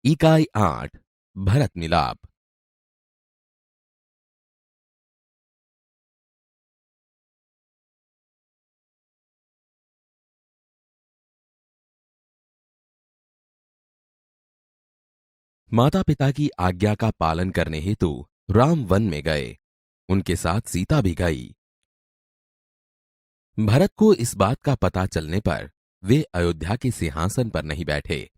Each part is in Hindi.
इकाई 8 भरत मिलाप। माता पिता की आज्ञा का पालन करने हेतु राम वन में गए। उनके साथ सीता भी गई। भरत को इस बात का पता चलने पर वे अयोध्या के सिंहासन पर नहीं बैठे,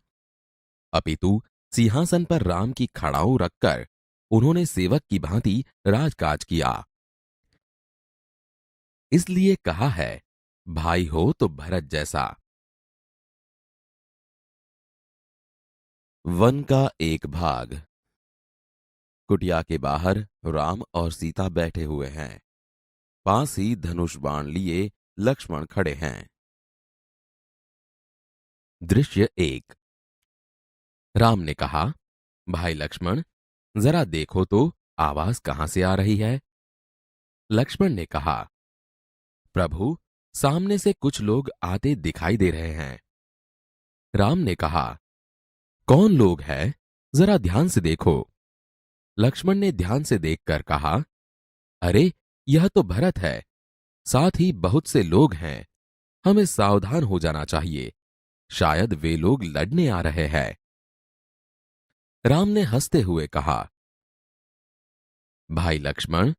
अपितु सिंहासन पर राम की खड़ाऊ रखकर उन्होंने सेवक की भांति राजकाज किया। इसलिए कहा है, भाई हो तो भरत जैसा। वन का एक भाग। कुटिया के बाहर राम और सीता बैठे हुए हैं। पास ही धनुष बाण लिए लक्ष्मण खड़े हैं। दृश्य 1। राम ने कहा, भाई लक्ष्मण, जरा देखो तो आवाज कहां से आ रही है। लक्ष्मण ने कहा, प्रभु, सामने से कुछ लोग आते दिखाई दे रहे हैं। राम ने कहा, कौन लोग हैं, जरा ध्यान से देखो। लक्ष्मण ने ध्यान से देखकर कहा, अरे, यह तो भरत है, साथ ही बहुत से लोग हैं। हमें सावधान हो जाना चाहिए, शायद वे लोग लड़ने आ रहे हैं। राम ने हंसते हुए कहा, भाई लक्ष्मण,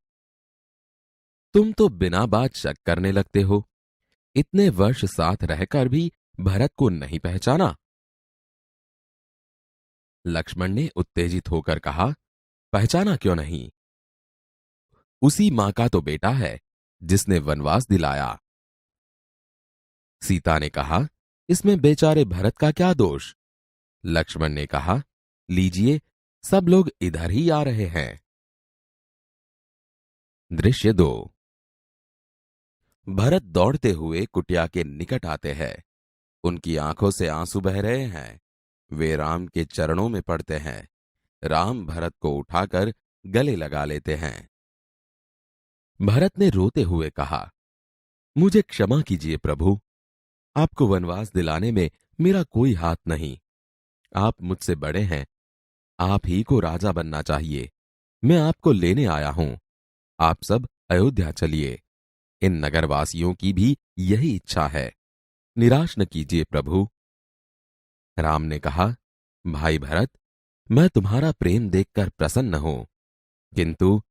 तुम तो बिना बात शक करने लगते हो। इतने वर्ष साथ रहकर भी भरत को नहीं पहचाना। लक्ष्मण ने उत्तेजित होकर कहा, पहचाना क्यों नहीं? उसी मां का तो बेटा है जिसने वनवास दिलाया। सीता ने कहा, इसमें बेचारे भरत का क्या दोष? लक्ष्मण ने कहा, लीजिए, सब लोग इधर ही आ रहे हैं। दृश्य 2। भरत दौड़ते हुए कुटिया के निकट आते हैं। उनकी आंखों से आंसू बह रहे हैं। वे राम के चरणों में पड़ते हैं। राम भरत को उठाकर गले लगा लेते हैं। भरत ने रोते हुए कहा, मुझे क्षमा कीजिए प्रभु, आपको वनवास दिलाने में मेरा कोई हाथ नहीं। आप मुझसे बड़े हैं, आप ही को राजा बनना चाहिए। मैं आपको लेने आया हूं। आप सब अयोध्या चलिए। इन नगरवासियों की भी यही इच्छा है। निराश न कीजिए प्रभु। राम ने कहा, भाई भरत, मैं तुम्हारा प्रेम देखकर प्रसन्न हूं, किंतु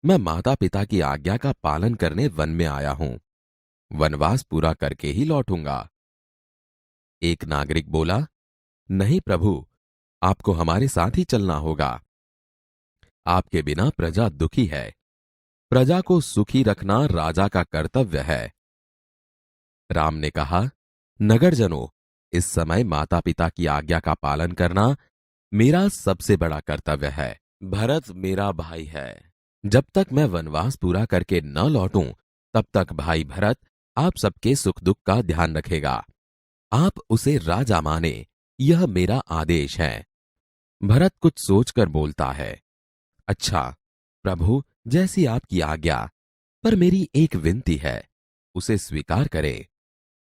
मैं माता पिता की आज्ञा का पालन करने वन में आया हूं। वनवास पूरा करके ही लौटूंगा। एक नागरिक बोला, नहीं प्रभु, आपको हमारे साथ ही चलना होगा। आपके बिना प्रजा दुखी है। प्रजा को सुखी रखना राजा का कर्तव्य है। राम ने कहा, नगरजनों, इस समय माता पिता की आज्ञा का पालन करना मेरा सबसे बड़ा कर्तव्य है। भरत मेरा भाई है। जब तक मैं वनवास पूरा करके न लौटूं, तब तक भाई भरत आप सबके सुख दुख का ध्यान रखेगा। आप उसे राजा माने, यह मेरा आदेश है। भरत कुछ सोचकर बोलता है, अच्छा प्रभु, जैसी आपकी आज्ञा, पर मेरी एक विनती है, उसे स्वीकार करें।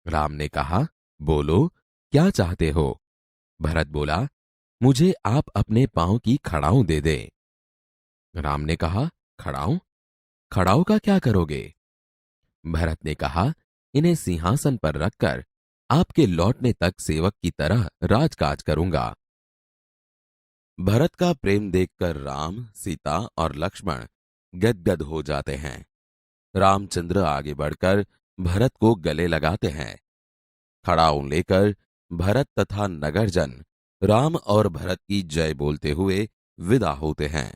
राम ने कहा, बोलो, क्या चाहते हो? भरत बोला, मुझे आप अपने पांव की खड़ाऊं दे दें। राम ने कहा, खड़ाऊं? खड़ाऊं का क्या करोगे? भरत ने कहा, इन्हें सिंहासन पर रखकर आपके लौटने तक सेवक की तरह राजकाज करूंगा। भरत का प्रेम देखकर राम, सीता और लक्ष्मण गदगद हो जाते हैं। रामचंद्र आगे बढ़कर भरत को गले लगाते हैं। खड़ाऊं लेकर भरत तथा नगरजन राम और भरत की जय बोलते हुए विदा होते हैं।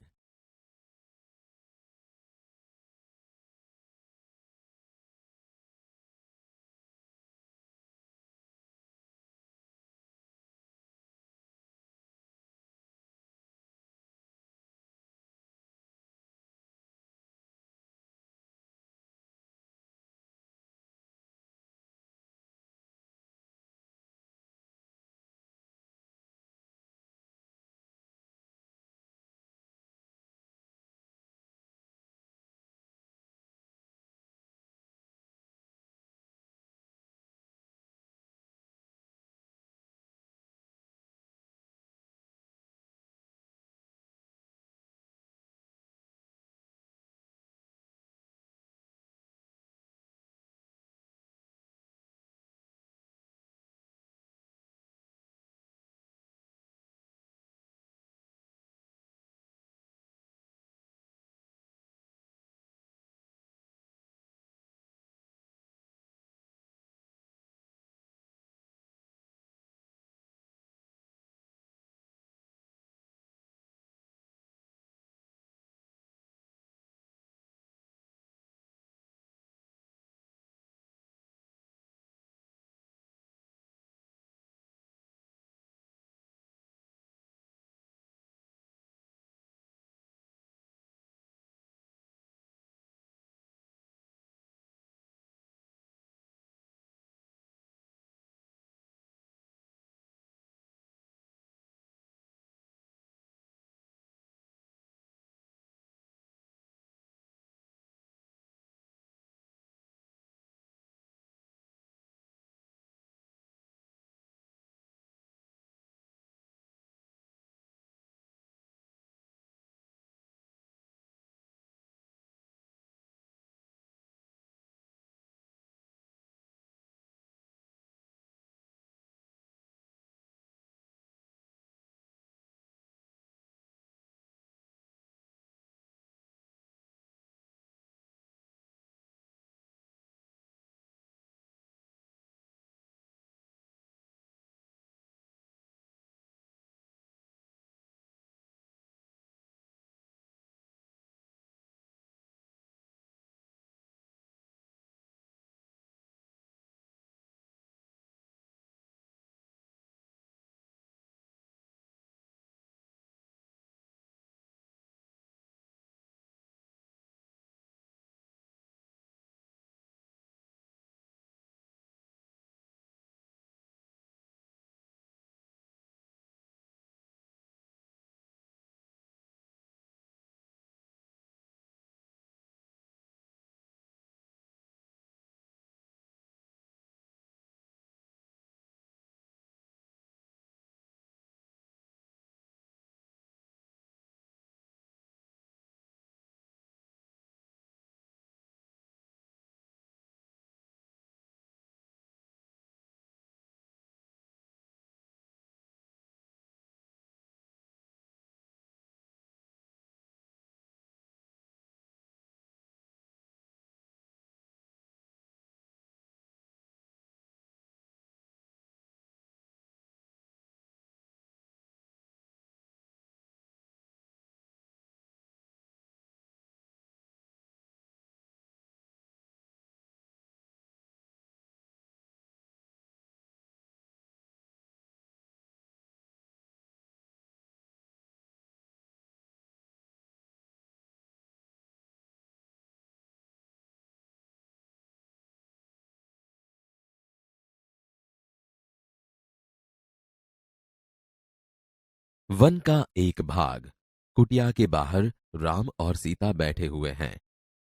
वन का एक भाग। कुटिया के बाहर राम और सीता बैठे हुए हैं।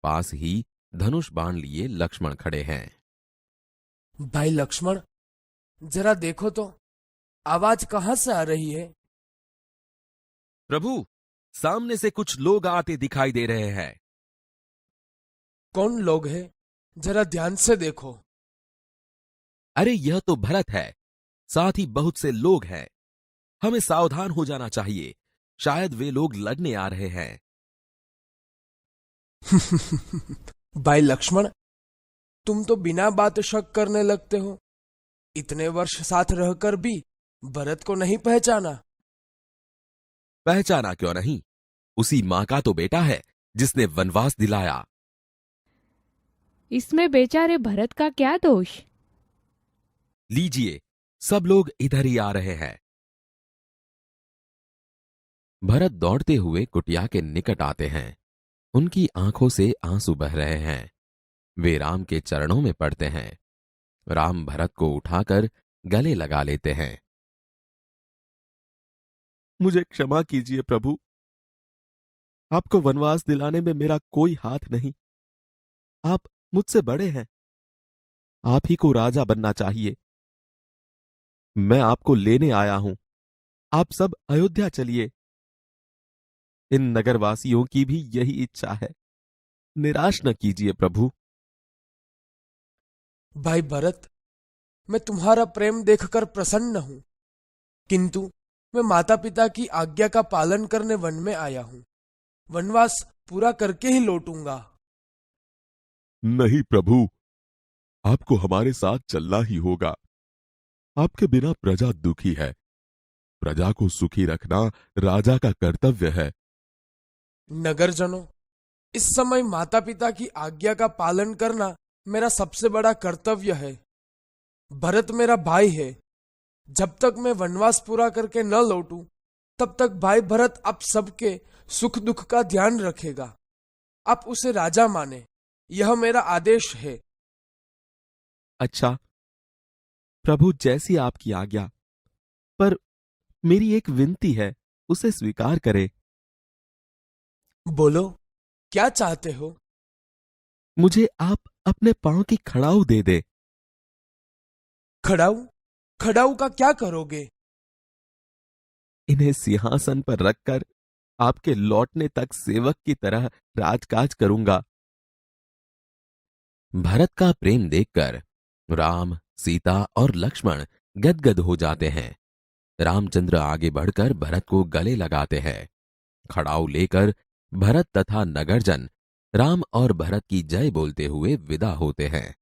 पास ही धनुष बाण लिए लक्ष्मण खड़े हैं। भाई लक्ष्मण, जरा देखो तो, आवाज कहां से आ रही है? प्रभु, सामने से कुछ लोग आते दिखाई दे रहे हैं। कौन लोग हैं? जरा ध्यान से देखो। अरे यह तो भरत है। साथ ही बहुत से लोग हैं। हमें सावधान हो जाना चाहिए। शायद वे लोग लड़ने आ रहे हैं। भाई लक्ष्मण, तुम तो बिना बात शक करने लगते हो। इतने वर्ष साथ रहकर भी भरत को नहीं पहचाना? पहचाना क्यों नहीं? उसी मां का तो बेटा है जिसने वनवास दिलाया। इसमें बेचारे भरत का क्या दोष? लीजिए, सब लोग इधर ही आ रहे हैं। भरत दौड़ते हुए कुटिया के निकट आते हैं। उनकी आंखों से आंसू बह रहे हैं। वे राम के चरणों में पड़ते हैं। राम भरत को उठाकर गले लगा लेते हैं। मुझे क्षमा कीजिए प्रभु। आपको वनवास दिलाने में मेरा कोई हाथ नहीं। आप मुझसे बड़े हैं। आप ही को राजा बनना चाहिए। मैं आपको लेने आया हूं। आप सब अयोध्या चलिए। इन नगरवासियों की भी यही इच्छा है। निराश न कीजिए प्रभु। भाई भरत, मैं तुम्हारा प्रेम देखकर प्रसन्न हूं, किंतु मैं माता पिता की आज्ञा का पालन करने वन में आया हूं। वनवास पूरा करके ही लौटूंगा। नहीं प्रभु, आपको हमारे साथ चलना ही होगा। आपके बिना प्रजा दुखी है। प्रजा को सुखी रखना राजा का कर्तव्य है। नगरजनों, इस समय माता पिता की आज्ञा का पालन करना मेरा सबसे बड़ा कर्तव्य है। भरत मेरा भाई है। जब तक मैं वनवास पूरा करके न लौटूं, तब तक भाई भरत आप सबके सुख दुख का ध्यान रखेगा। आप उसे राजा माने, यह मेरा आदेश है। अच्छा प्रभु, जैसी आपकी आज्ञा। पर मेरी एक विनती है, उसे स्वीकार करें। बोलो, क्या चाहते हो? मुझे आप अपने पांव की खड़ाऊ दे दे। खड़ाऊ? खड़ाऊ का क्या करोगे? इन्हें सिंहासन पर रखकर आपके लौटने तक सेवक की तरह राजकाज करूंगा। भरत का प्रेम देखकर राम, सीता और लक्ष्मण गदगद हो जाते हैं। रामचंद्र आगे बढ़कर भरत को गले लगाते हैं। खड़ाऊ लेकर भरत तथा नगरजन राम और भरत की जय बोलते हुए विदा होते हैं।